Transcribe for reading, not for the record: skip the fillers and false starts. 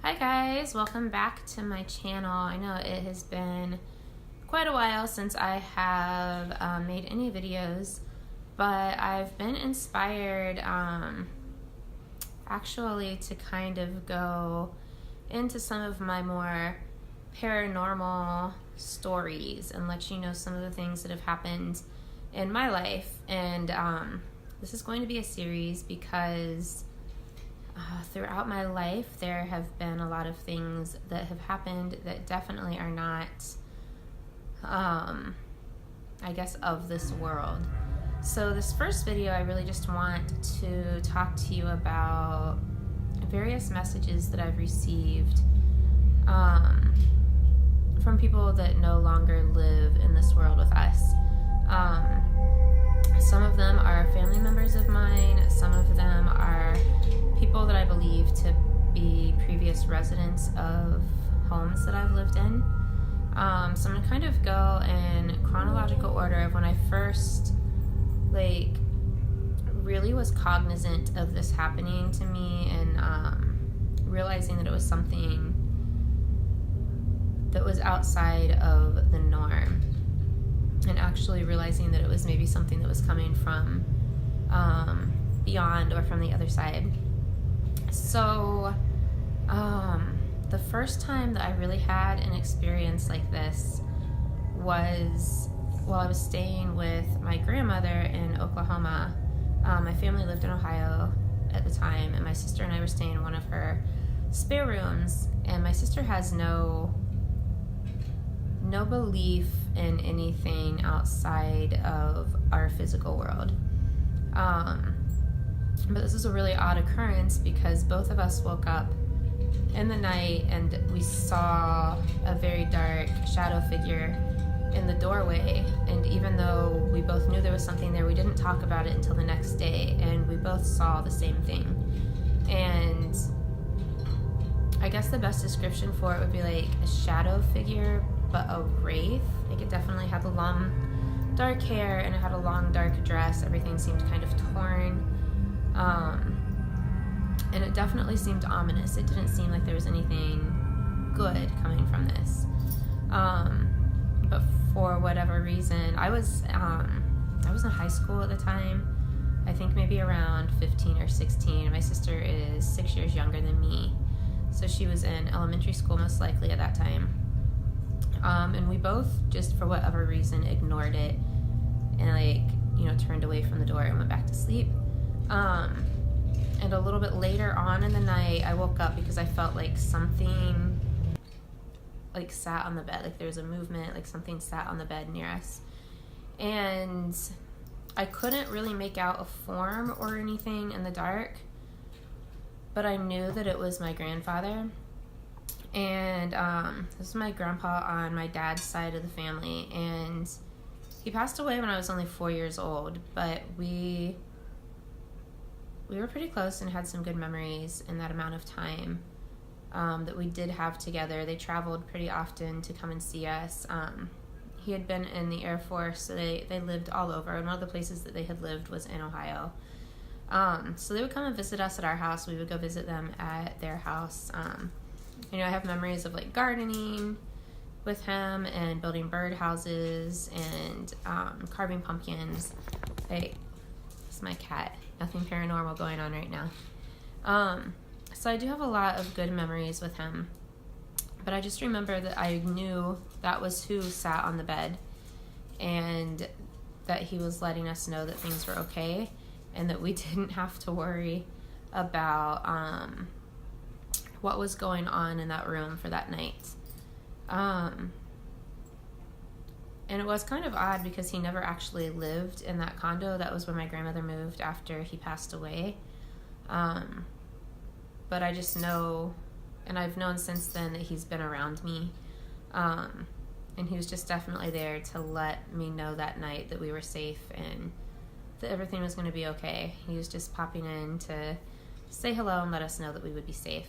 Hi guys, welcome back to my channel. I know it has been quite a while since I have made any videos, but I've been inspired actually to kind of go into some of my more paranormal stories and let you know some of the things that have happened in my life. And this is going to be a series because throughout my life there have been a lot of things that have happened that definitely are not I guess of this world. So this first video, I really just want to talk to you about various messages that I've received from people that no longer live in this world with us. Some of them are family members of mine. Some of them are people that I believe to be previous residents of homes that I've lived in. So I'm going to kind of go in chronological order of when I first really was cognizant of this happening to me and realizing that it was something that was outside of the norm, and actually realizing that it was maybe something that was coming from beyond or from the other side. So the first time that I really had an experience like this was while I was staying with my grandmother in Oklahoma. My family lived in Ohio at the time, and my sister and I were staying in one of her spare rooms, and my sister has no belief in anything outside of our physical world. But this is a really odd occurrence because both of us woke up in the night and we saw a very dark shadow figure in the doorway, and even though we both knew there was something there, we didn't talk about it until the next day, and we both saw the same thing. And I guess the best description for it would be like a shadow figure, but a wraith. Like, it definitely had the long dark hair and it had a long dark dress. Everything seemed kind of torn. And it definitely seemed ominous. It didn't seem like there was anything good coming from this. But for whatever reason, I was in high school at the time. I think maybe around 15 or 16. My sister is 6 years younger than me, so she was in elementary school most likely at that time. And we both just, for whatever reason, ignored it and turned away from the door and went back to sleep. And a little bit later on in the night, I woke up because I felt like something sat on the bed. Like there was a movement, like something sat on the bed near us. And I couldn't really make out a form or anything in the dark, but I knew that it was my grandfather. And this is my grandpa on my dad's side of the family, and he passed away when I was only 4 years old, but we were pretty close and had some good memories in that amount of time that we did have together. They traveled pretty often to come and see us. He had been in the Air Force, so they lived all over, and one of the places that they had lived was in Ohio. So they would come and visit us at our house. We would go visit them at their house. I have memories of gardening with him and building bird houses and carving pumpkins. It's my cat. Nothing paranormal going on right now. So I do have a lot of good memories with him, but I just remember that I knew that was who sat on the bed, and that he was letting us know that things were okay and that we didn't have to worry about what was going on in that room for that night. And it was kind of odd because he never actually lived in that condo. That was where my grandmother moved after he passed away. But I just know, and I've known since then, that he's been around me. And he was just definitely there to let me know that night that we were safe and that everything was going to be okay. He was just popping in to say hello and let us know that we would be safe.